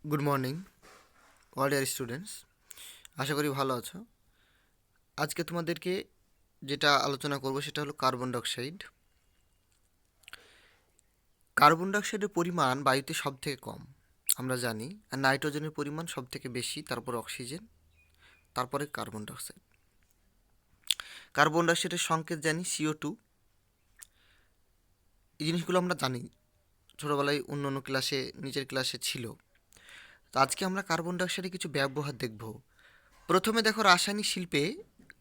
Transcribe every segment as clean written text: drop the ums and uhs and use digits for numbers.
Good morning all dear students. আশা করি ভালো আছো। আজকে তোমাদেরকে যেটা আলোচনা করব সেটা হলো কার্বন ডাইঅক্সাইড। কার্বন ডাইঅক্সাইডের পরিমাণ বায়ুতে সব থেকে কম আমরা জানি, আর নাইট্রোজেনের পরিমাণ সব থেকে বেশি, তারপর অক্সিজেন, তারপরে কার্বন ডাইঅক্সাইড। কার্বন ডাইঅক্সাইডের সংকেত জানি CO2। এই জিনিসগুলো আমরা জানি, ছোটোবেলায় অন্য অন্য ক্লাসে, নিচের ক্লাসে ছিল। তো আজকে আমরা কার্বন ডাইঅক্সাইডের কিছু ব্যবহার দেখব। প্রথমে দেখো রাসায়নিক শিল্পে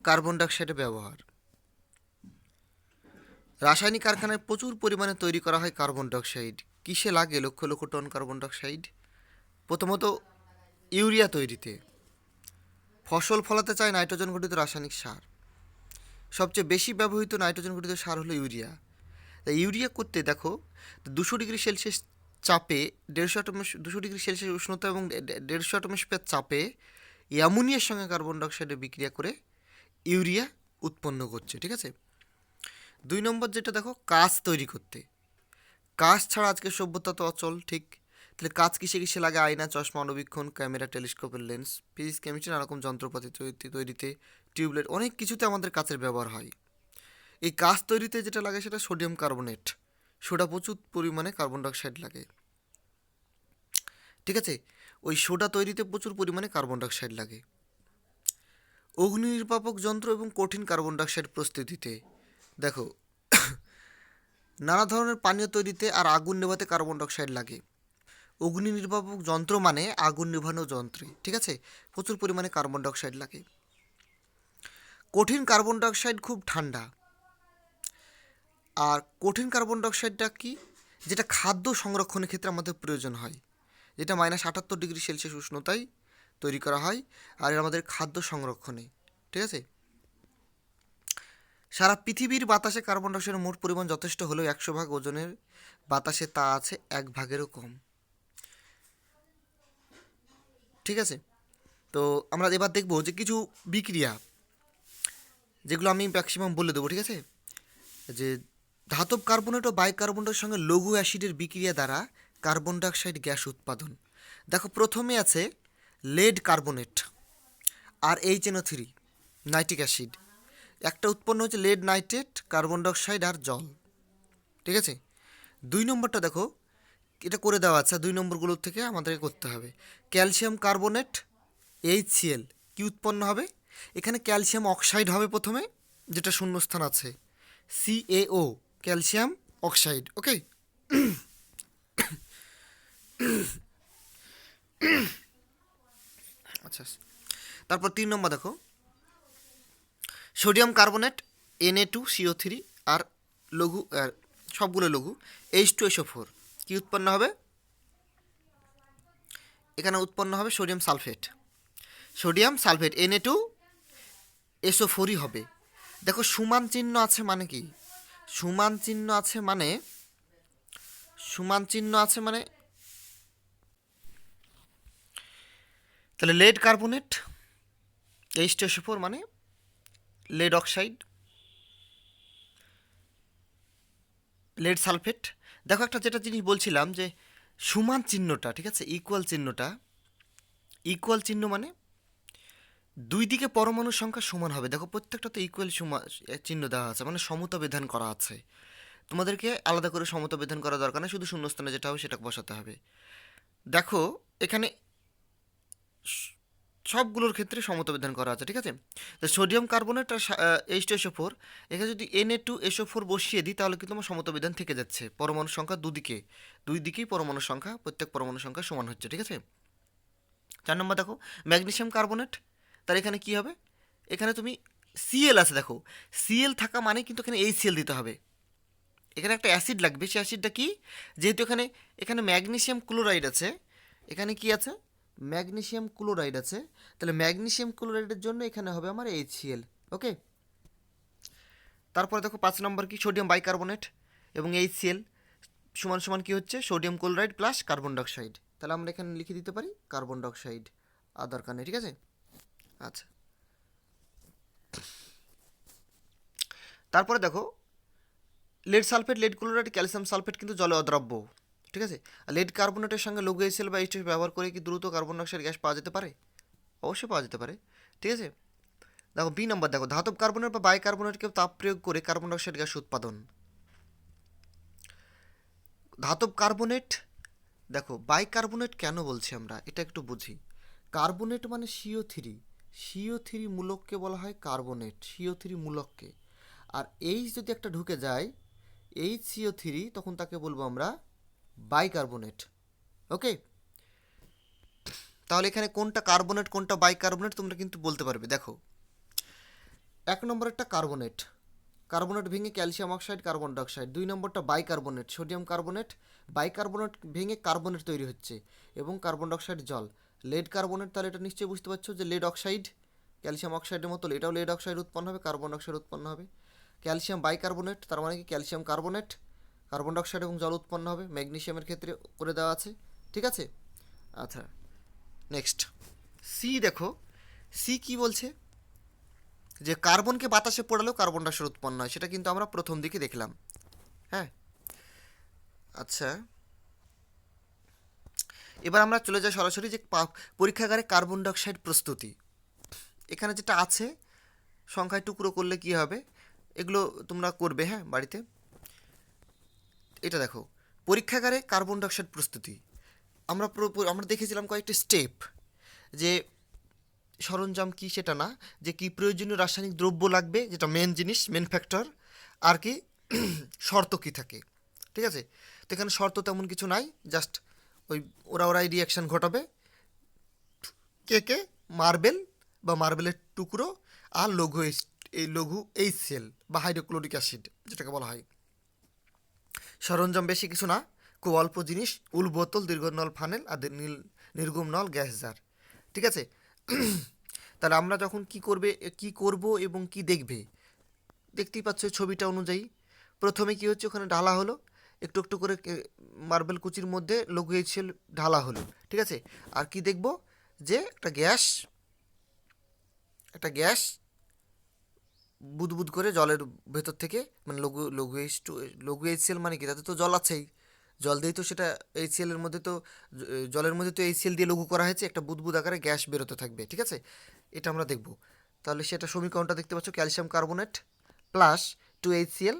কার্বন ডাইঅক্সাইডের ব্যবহার। রাসায়নিক কারখানায় প্রচুর পরিমাণে তৈরি করা হয় কার্বন ডাইঅক্সাইড। কিসে লাগে lakh lakh ton carbon dioxide? প্রথমত ইউরিয়া তৈরিতে। ফসল ফলাতে চায় নাইট্রোজেন ঘটিত রাসায়নিক সার। সবচেয়ে বেশি ব্যবহৃত নাইট্রোজেন ঘটিত সার হলো ইউরিয়া। তাই ইউরিয়া করতে দেখো 200 ডিগ্রি সেলসিয়াস চাপে 200 ডিগ্রি সেলসিয়াস উষ্ণতা এবং 150 অ্যাটমসফিয়ার চাপে অ্যামোনিয়ার সঙ্গে কার্বন ডাইঅক্সাইডের বিক্রিয়া করে ইউরিয়া উৎপন্ন করছে। ঠিক আছে। 2 নম্বর যেটা দেখো, কাঁচ তৈরি করতে। কাঁচ ছাড়া আজকে সভ্যতা তো অচল, ঠিক? তাহলে কাঁচ কিসে কিসে লাগে? আয়না, চশমা, অণুবীক্ষণ, ক্যামেরা, টেলিস্কোপের লেন্স, ফিজিক্স, কেমিস্ট্রি, নানারকম যন্ত্রপাতি তৈরিতে, টিউবলাইট, অনেক কিছুতে আমাদের কাঁচের ব্যবহার হয়। এই কাঁচ তৈরিতে যেটা লাগে সেটা সোডিয়াম কার্বনেট। সোডা প্রচুর পরিমাণে কার্বন ডাইঅক্সাইড লাগে। ঠিক আছে। ওই সোডা তৈরিতে প্রচুর পরিমাণে কার্বন ডাইঅক্সাইড লাগে। অগ্নি নির্বাপক যন্ত্র এবং কঠিন কার্বন ডাইঅক্সাইড প্রস্তুতিতে দেখো নানা ধরনের পানীয় তৈরিতে আর আগুন নেভাতে কার্বন ডাইঅক্সাইড লাগে। অগ্নি নির্বাপক যন্ত্র মানে আগুন নেভানো যন্ত্রে, ঠিক আছে, প্রচুর পরিমাণে কার্বন ডাইঅক্সাইড লাগে। কঠিন কার্বন ডাইঅক্সাইড খুব ঠান্ডা। আর কঠিন কার্বন ডাইঅক্সাইডটা কি? যেটা খাদ্য সংরক্ষণের ক্ষেত্রে আমাদের প্রয়োজন হয়, যেটা -78 ডিগ্রি সেলসিয়াস উষ্ণতায় তৈরি করা হয়, আর এর আমাদের খাদ্য সংরক্ষণে। ঠিক আছে। সারা পৃথিবীর বাতাসে কার্বন ডাইঅক্সাইডের মোট পরিমাণ যথেষ্ট হলেও 100 ভাগ ওজনের বাতাসে তা আছে 1 ভাগেরও কম। ঠিক আছে। তো আমরা এবার দেখব যে কিছু বিক্রিয়া, যেগুলো আমি ম্যাক্সিমাম বলে দেবো। ঠিক আছে। যে ধাতব কার্বনেট ও বাইকার্বনেটের সঙ্গে লঘু অ্যাসিডের বিক্রিয়া দ্বারা কার্বন ডাইঅক্সাইড গ্যাস উৎপাদন। দেখো প্রথমে আছে লেড কার্বনেট আর HNO3 নাইট্রিক অ্যাসিড। একটা উৎপন্ন হচ্ছে লেড নাইট্রেট, কার্বন ডাইঅক্সাইড আর জল। ঠিক আছে। 2 নম্বরটা দেখো, এটা করে দেওয়া আছে, 2 নম্বরগুলোর থেকে আমাদেরকে করতে হবে। ক্যালসিয়াম কার্বনেট HCl কি উৎপন্ন হবে? এখানে ক্যালসিয়াম অক্সাইড হবে প্রথমে, যেটা শূন্যস্থান আছে, CaO, ক্যালসিয়াম অক্সাইড। ওকে। আচ্ছা, তারপর 3 নম্বর দেখো, সোডিয়াম কার্বনেট Na2CO3 আর লঘু, সবগুলো লঘু, H2SO4 কি উৎপন্ন হবে? এখানে উৎপন্ন হবে সোডিয়াম সালফেট। সোডিয়াম সালফেট Na2SO4ই হবে। দেখো সমান চিহ্ন আছে মানে কি? সমান চিহ্ন আছে মানে তাহলে লেড কার্বনেট H2SO4 মানে লেড অক্সাইড, লেড সালফেট। দেখো একটা যেটা জিনিস বলছিলাম যে সমান চিহ্নটা, ঠিক আছে, ইকুয়াল চিহ্নটা, ইকুয়াল চিহ্ন মানে দুই দিকে পরমাণুর সংখ্যা সমান হবে। দেখো প্রত্যেকটা তো ইকুয়াল চিহ্ন দেওয়া আছে, মানে সমতা বিধান করা আছে। তোমাদেরকে আলাদা করে সমতা বিধান করা দরকার নেই, শুধু শূন্যস্থানে যেটা হবে সেটা বসাতে হবে। দেখো এখানে সবগুলোর ক্ষেত্রে সমতা বিধান করা আছে। ঠিক আছে। তো সোডিয়াম কার্বনেট আর H2SO4, এখানে যদি Na2SO4 বসিয়ে দিই তাহলে কিন্তু আমার সমতা বিধান থেকে যাচ্ছে। পরমাণুর সংখ্যা দুই দিকেই পরমাণুর সংখ্যা, প্রত্যেক পরমাণুর সংখ্যা সমান হচ্ছে। ঠিক আছে। 4 নম্বর দেখো ম্যাগনেসিয়াম কার্বনেট, তার এখানে কি হবে? এখানে তুমি Cl আছে, দেখো Cl থাকা মানে কিন্তু এখানে HCl দিতে হবে। এখানে একটা অ্যাসিড লাগবে, সেই অ্যাসিডটা কি? যেহেতু এখানে ম্যাগনেসিয়াম ক্লোরাইড আছে, এখানে কি আছে? ম্যাগনেসিয়াম ক্লোরাইড আছে, তাহলে ম্যাগনেসিয়াম ক্লোরাইডের জন্য এখানে হবে আমার HCl। ওকে। তারপরে দেখো 5 নম্বর কি, সোডিয়াম বাইকার্বনেট এবং HCl সমান সমান কি হচ্ছে? Sodium chloride plus carbon dioxide. তাহলে আমরা এখানে লিখে দিতে পারি কার্বন ডাইঅক্সাইড, আর দরকার নেই। ঠিক আছে। আচ্ছা, তারপরে দেখো lead sulphate, lead chloride, calcium sulphate কিন্তু জলে অদ্রাব্য। ঠিক আছে। আর লেড কার্বনেটের সঙ্গে লঘু HCl বা H2 ব্যবহার করে কি দ্রুত কার্বন ডাইঅক্সাইড গ্যাস পাওয়া যেতে পারে? অবশ্যই পাওয়া যেতে পারে। ঠিক আছে। দেখো বি নাম্বার, দেখো ধাতব কার্বনেট বা বাইকার্বনেটকে তাপ প্রয়োগ করে কার্বন ডাইঅক্সাইড গ্যাস উৎপাদন। ধাতব কার্বনেট, দেখো বাইকার্বনেট কেন বলছি আমরা এটা একটু বুঝি। কার্বনেট মানে CO3 মূলককে বলা হয় কার্বনেট, CO3 মূলককে। আর এইচ যদি একটা ঢুকে যায় HCO3, তখন তাকে বলবো আমরা বাইকার্বনেট। ওকে, তাহলে এখানে কোনটা কার্বনেট কোনটা বাইকার্বনেট তোমরা কিন্তু বলতে পারবে। দেখো 1 নম্বরেরটা কার্বনেট, কার্বনেট ভেঙে ক্যালসিয়াম অক্সাইড কার্বন ডাইঅক্সাইড। 2 নম্বরটা বাইকার্বনেট, সোডিয়াম কার্বনেট, বাইকার্বনেট ভেঙে কার্বনেট তৈরি হচ্ছে এবং কার্বন ডাইঅক্সাইড জল। লেড কার্বনেট, তাহলে এটা নিশ্চয়ই বুঝতে পারছো যে লেড অক্সাইড, ক্যালসিয়াম অক্সাইডের মতো এটাও লেড অক্সাইড উৎপন্ন হবে, কার্বন ডাইঅক্সাইড উৎপন্ন হবে। ক্যালসিয়াম বাইকার্বনেট, তার মানে কি ক্যালসিয়াম কার্বনেট, কার্বন ডাইঅক্সাইড এবং জল উৎপন্ন হবে। ম্যাগনেসিয়ামের ক্ষেত্রে করে দেওয়া আছে। ঠিক আছে। আচ্ছা, নেক্সট সি, দেখো সি কি বলছে, যে কার্বনকে বাতাসে পোড়ালেও কার্বন ডাইঅক্সাইড উৎপন্ন হয়, সেটা কিন্তু আমরা প্রথম দিকে দেখলাম। হ্যাঁ, আচ্ছা, এবার আমরা চলে যাই সরাসরি যে পরীক্ষাগারে কার্বন ডাইঅক্সাইড প্রস্তুতি। এখানে যেটা আছে সংখ্যায় টুকরো করলে কি হবে, এগুলো তোমরা করবে হ্যাঁ বাড়িতে। এটা দেখো পরীক্ষাগারে কার্বন ডাইঅক্সাইড প্রস্তুতি, আমরা দেখেছিলাম কয়েকটি স্টেপ, যে সরঞ্জাম কি সেটা না, যে কি প্রয়োজনীয় রাসায়নিক দ্রব্য লাগবে, যেটা মেন জিনিস, মেন ফ্যাক্টর, আর কি শর্ত কি থাকে। ঠিক আছে, তো এখানে শর্ত তেমন কিছু নাই, জাস্ট ওরাই রিয়াকশান ঘটাবে। কে মার্বেল বা মার্বেলের টুকরো আর লঘু HCl বা হাইড্রোক্লোরিক অ্যাসিড যেটাকে বলা হয়। সরঞ্জাম বেশি কিছু না, খুব অল্প জিনিস, উল বোতল, দীর্ঘ নল ফানেল আর নির্গম নল গ্যাস জার। ঠিক আছে। তাহলে আমরা যখন কি করব এবং কি দেখবে, দেখতেই পাচ্ছ ছবিটা অনুযায়ী। প্রথমে কি হচ্ছে, ওখানে ঢালা হলো, একটু একটু করে মার্বেল কুচির মধ্যে লঘু HCl ঢালা হলো। ঠিক আছে, আর কি দেখব, যে একটা গ্যাস বুদবুদ করে জলের ভেতর থেকে, মানে লঘু HCl মানে কি, তাতে তো জল আছেই, জল দিয়েই তো সেটা HCl এর মধ্যে তো, জলের মধ্যে তো HCl দিয়ে লঘু করা হয়েছে, একটা বুদবুদ আকারে গ্যাস বেরোতে থাকবে। ঠিক আছে, এটা আমরা দেখব। তাহলে সেটা সমীকরণটা দেখতে পাচ্ছ, calcium carbonate plus 2HCl,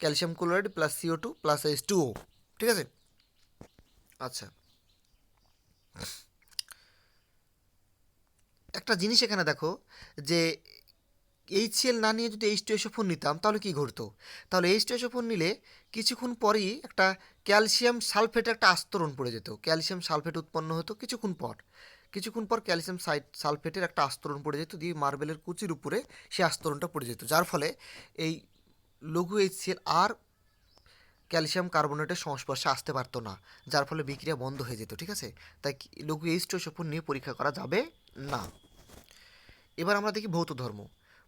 calcium chloride plus CO2 plus H2O। ঠিক আছে। আচ্ছা, একটা জিনিস এখানে দেখো, যে HCl না নিয়ে যদি H2SO4 নিতাম তাহলে কি ঘটতো, তাহলে H2SO4 নিলে কিছুক্ষণ পরই একটা ক্যালসিয়াম সালফেটের একটা আস্তরণ পড়ে যেত, ক্যালসিয়াম সালফেট উৎপন্ন হতো কিছুক্ষণ পর ক্যালসিয়াম সালফেটের একটা আস্তরণ পড়ে যেত, দিয়ে মার্বেলের কুচির উপরে সেই আস্তরণটা পড়ে যেত, যার ফলে এই লঘু HCl আর ক্যালসিয়াম কার্বনেটের সংস্পর্শে আসতে পারতো না, যার ফলে বিক্রিয়া বন্ধ হয়ে যেত। ঠিক আছে, তাই লঘু H2SO4 নিয়ে পরীক্ষা করা যাবে না। এবার আমরা দেখি ভৌত ধর্ম।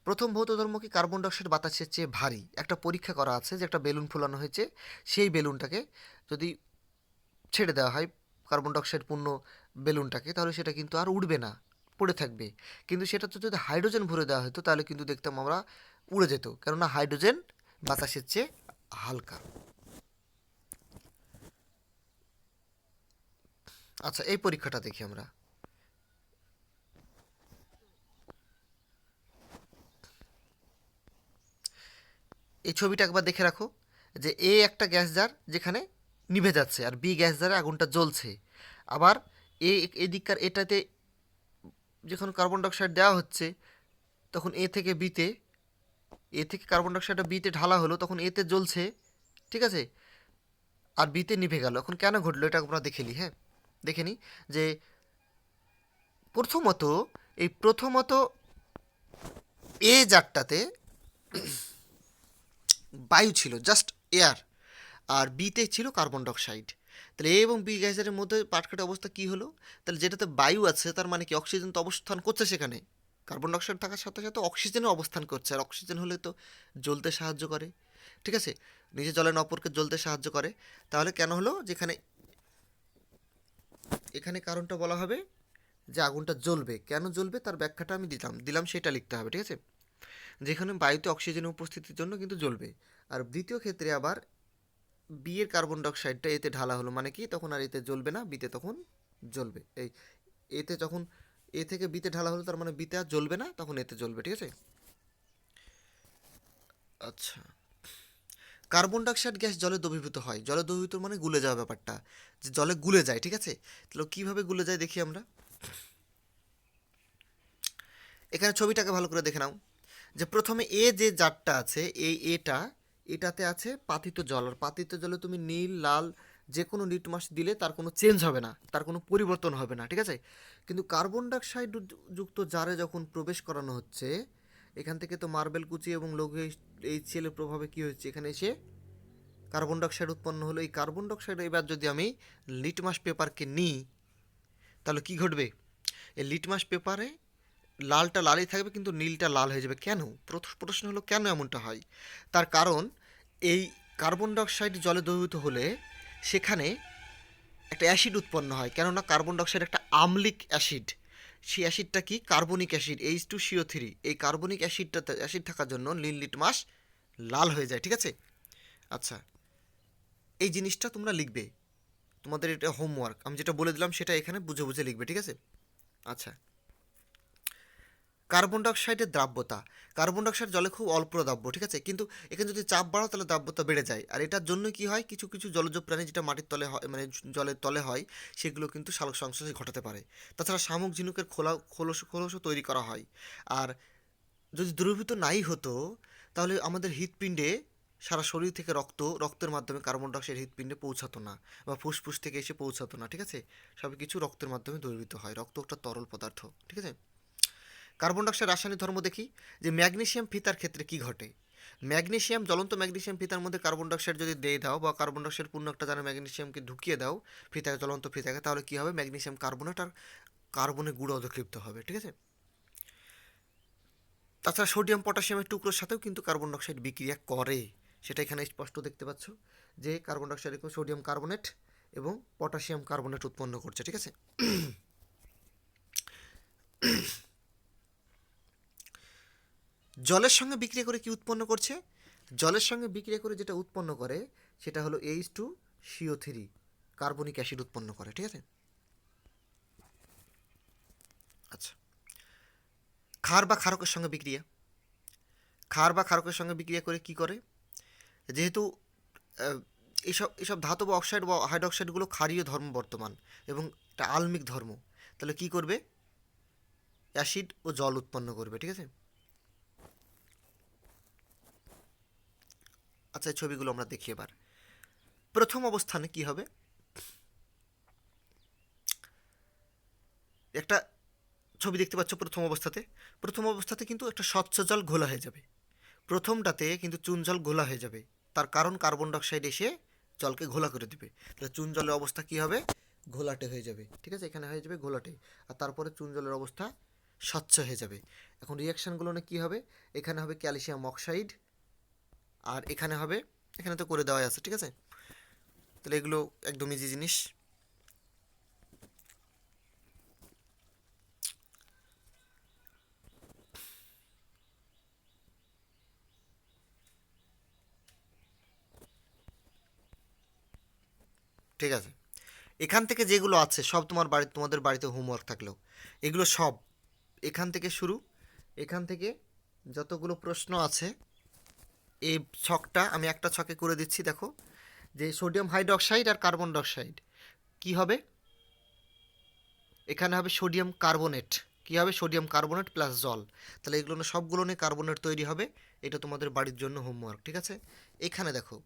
প্রথম ভৌত ধর্ম কি, কার্বন ডাইঅক্সাইড বাতাসের চেয়ে ভারী। একটা পরীক্ষা করা আছে, যে একটা বেলুন ফুলানো হয়েছে, সেই বেলুনটাকে যদি ছেড়ে দেওয়া হয়, কার্বন ডাইঅক্সাইড পূর্ণ বেলুনটাকে, তাহলে সেটা কিন্তু আর উড়বে না, পড়ে থাকবে। কিন্তু সেটাতে যদি হাইড্রোজেন ভরে দেওয়া হতো তাহলে কিন্তু দেখতাম আমরা উড়ে যেত, কেননা হাইড্রোজেন বাতাসের চেয়ে হালকা। আচ্ছা, এই পরীক্ষাটা দেখি আমরা। এই ছবিটা একবার দেখে রাখো, যে এ একটা গ্যাস জার যেখানে নিভে যাচ্ছে, আর বি গ্যাস জারে আগুনটা জ্বলছে। আবার এদিককার এটাতে যখন কার্বন ডাইঅক্সাইড দেওয়া হচ্ছে, তখন এ থেকে কার্বন ডাইঅক্সাইডটা বিতে ঢালা হলো, তখন এতে জ্বলছে। ঠিক আছে, আর বিতে নিভে গেল। এখন কেন ঘটলো এটা আমরা দেখে নিই। হ্যাঁ, দেখে নিই যে প্রথমত এ জারটাতে বায়ু ছিল, জাস্ট এয়ার, আর বিতে ছিল কার্বন ডাইঅক্সাইড। তাহলে এ এবং বি গ্যাসের মধ্যে পাটকাটে অবস্থা কি হলো, তাহলে যেটাতে বায়ু আছে তার মানে কি অক্সিজেন তো অবস্থান করছে সেখানে, কার্বন ডাইঅক্সাইড থাকার সাথে সাথে অক্সিজেনও অবস্থান করছে, আর অক্সিজেন হলে তো জ্বলতে সাহায্য করে। ঠিক আছে, নিজে জ্বলেন অপরকে জ্বলতে সাহায্য করে। তাহলে কেন হলো, যেখানে এখানে কারণটা বলা হবে, যে আগুনটা জ্বলবে, কেন জ্বলবে তার ব্যাখ্যাটা আমি দিলাম সেটা লিখতে হবে। ঠিক আছে, যেখানে বায়ুতে অক্সিজেনের উপস্থিতির জন্য কিন্তু জ্বলবে। আর দ্বিতীয় ক্ষেত্রে আবার বি এর কার্বন ডাইঅক্সাইডটা এতে ঢালা হলো, মানে কি তখন আর এতে জ্বলবে না, বিতে তখন জ্বলবে। এই এতে যখন এ থেকে বিতে ঢালা হলো, তার মানে বিতে আর জ্বলবে না, তখন এতে জ্বলবে। ঠিক আছে। আচ্ছা, কার্বন ডাইঅক্সাইড গ্যাস জলে দ্রবীভূত হয়। জলে দ্রবীভূত মানে গুলে যাওয়া ব্যাপারটা, যে জলে গুলে যায়। ঠিক আছে, তাহলে কীভাবে গুলে যায় দেখি আমরা। এখানে ছবিটাকে ভালো করে দেখে নাও, যে প্রথমে এ যে জারটা আছে, এই এটাতে আছে পাতিত জল। আর পাতিত জলে তুমি নীল লাল যে কোনো লিটমাস দিলে তার কোনো চেঞ্জ হবে না, তার কোনো পরিবর্তন হবে না। ঠিক আছে, কিন্তু কার্বন ডাইঅক্সাইড যুক্ত জারে যখন প্রবেশ করানো হচ্ছে, এখান থেকে তো মার্বেল কুচি এবং লৌহ এই সেলের প্রভাবে কী হচ্ছে, এখানে এসে কার্বন ডাইঅক্সাইড উৎপন্ন হলো। এই কার্বন ডাইঅক্সাইড এবার যদি আমি লিটমাস পেপারকে নিই, তাহলে কি ঘটবে? এই লিটমাস পেপারে লালটা লালই থাকবে, কিন্তু নীলটা লাল হয়ে যাবে। কেন? প্রশ্ন হলো কেন এমনটা হয়। তার কারণ এই কার্বন ডাইঅক্সাইড জলে দ্রবীভূত হলে সেখানে একটা অ্যাসিড উৎপন্ন হয়। কেননা কার্বন ডাইঅক্সাইড একটা আম্লিক অ্যাসিড। সেই অ্যাসিডটা কি? Carbonic acid, H2CO3। এই কার্বনিক অ্যাসিড থাকার জন্য নীল লিটমাস লাল হয়ে যায়। ঠিক আছে। আচ্ছা, এই জিনিসটা তোমরা লিখবে, তোমাদের এটা হোমওয়ার্ক। আমি যেটা বলে দিলাম সেটা এখানে বুঝে বুঝে লিখবে। ঠিক আছে। আচ্ছা, কার্বন ডাইঅক্সাইডের দ্রাব্যতা। কার্বন ডাইঅক্সাইড জলে খুব অল্প দ্রাব্য। ঠিক আছে, কিন্তু এখানে যদি চাপ বাড়াও তাহলে দ্রাব্যতা বেড়ে যায়। আর এটার জন্য কি হয়, কিছু কিছু জলজ প্রাণী যেটা মাটির তলে হয়, মানে জলের তলে হয়, সেগুলো কিন্তু সালোক সংশ্লেষ ঘটাতে পারে। তাছাড়া শামুক ঝিনুকের খোলসও তৈরি করা হয়। আর যদি দ্রবীভূত নাই হতো, তাহলে আমাদের হৃৎপিণ্ডে সারা শরীর থেকে রক্তের মাধ্যমে কার্বন ডাইঅক্সাইড হৃৎপিণ্ডে পৌঁছাতো না, বা ফুসফুস থেকে এসে পৌঁছাতো না। ঠিক আছে, সব কিছু রক্তের মাধ্যমে দ্রবীভূত হয়। রক্ত একটা তরল পদার্থ। ঠিক আছে। কার্বন ডাইঅক্সাইড রাসায়নিক ধর্ম দেখি, যে ম্যাগনেসিয়াম ফিতার ক্ষেত্রে কি ঘটে। ম্যাগনেসিয়াম, জ্বলন্ত ম্যাগনেসিয়াম ফিতার মধ্যে কার্বন ডাইঅক্সাইড যদি দিয়ে দাও, বা কার্বন ডাইঅক্সাইড পূর্ণ একটা জানে ম্যাগনেসিয়ামকে ঢুকিয়ে দাও ফিতাকে, জ্বলন্ত ফিতাকে, তাহলে কি হবে? ম্যাগনেসিয়াম কার্বনেট আর কার্বনের গুঁড়ো অধক্ষিপ্ত হবে। ঠিক আছে। তাছাড়া সোডিয়াম পটাশিয়ামের টুকরোর সাথেও কিন্তু কার্বন ডাইঅক্সাইড বিক্রিয়া করে, সেটা এখানে স্পষ্ট দেখতে পাচ্ছ, যে কার্বন ডাইঅক্সাইড সোডিয়াম কার্বনেট এবং পটাশিয়াম কার্বনেট উৎপন্ন করছে। ঠিক আছে। জলের সঙ্গে বিক্রিয়া করে কি উৎপন্ন করছে? জলের সঙ্গে বিক্রিয়া করে যেটা উৎপন্ন করে সেটা হলো H2CO3, কার্বনিক অ্যাসিড উৎপন্ন করে। ঠিক আছে। আচ্ছা, ক্ষার বা ক্ষারকের সঙ্গে বিক্রিয়া। ক্ষার বা ক্ষারকের সঙ্গে বিক্রিয়া করে কি করে? যেহেতু এইসব ধাতব অক্সাইড বা হাইড্রোক্সাইডগুলো ক্ষারীয় ধর্ম বর্তমান, এবং এটা আলমিক ধর্ম, তাহলে কি করবে? অ্যাসিড ও জল উৎপন্ন করবে। ঠিক আছে। আচ্ছা, এই ছবিগুলো আমরা দেখি এবার। প্রথম অবস্থানে কি হবে? একটা ছবি দেখতে পাচ্ছ। প্রথম অবস্থাতে কিন্তু একটা স্বচ্ছ জল ঘোলা হয়ে যাবে। প্রথমটাতে কিন্তু চুন জল ঘোলা হয়ে যাবে। তার কারণ কার্বন ডাইঅক্সাইড এসে জলকে ঘোলা করে দিবে। তাহলে চুন জলের অবস্থা কি হবে? ঘোলাটে হয়ে যাবে। ঠিক আছে, এখানে হয়ে যাবে ঘোলাটে। আর তারপরে চুন জলের অবস্থা স্বচ্ছ হয়ে যাবে। এখন রিয়াকশানগুলো কী হবে? এখানে হবে ক্যালসিয়াম অক্সাইড, আর এখানে হবে, এখানে তো করে দেওয়াই আছে। ঠিক আছে, তাহলে এগুলো একদম ইজি জিনিস। ঠিক আছে, এখান থেকে যেগুলো আছে সব তোমাদের বাড়িতে হোমওয়ার্ক থাকলেও, এগুলো সব এখান থেকে শুরু। এখান থেকে যতগুলো প্রশ্ন আছে, এই ছকটা আমি একটা ছকে করে দিচ্ছি। দেখো, যে সোডিয়াম হাইড্রোক্সাইড আর কার্বন ডাইঅক্সাইড কী হবে? এখানে হবে সোডিয়াম কার্বনেট। কী হবে? সোডিয়াম কার্বনেট প্লাস জল। তাহলে এগুলো সবগুলো নিয়ে কার্বনেট তৈরি হবে। এটা তোমাদের বাড়ির জন্য হোমওয়ার্ক। ঠিক আছে। এখানে দেখো,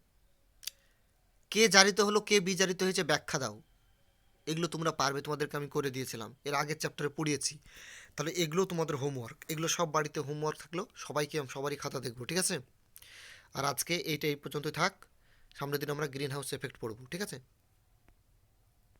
কে জারিত হলো, কে বিজারিত হয়েছে, ব্যাখ্যা দাও। এগুলো তোমরা পারবে, তোমাদেরকে আমি করে দিয়েছিলাম, এর আগের চ্যাপ্টারে পড়িয়েছি। তাহলে এগুলো তোমাদের হোমওয়ার্ক। এগুলো সব বাড়িতে হোমওয়ার্ক থাকলো, সবারই খাতা দেখবো। ঠিক আছে। আর আজকে এই পর্যন্তই থাক। সামনের দিন আমরা গ্রিন হাউস এফেক্ট পড়বো। ঠিক আছে।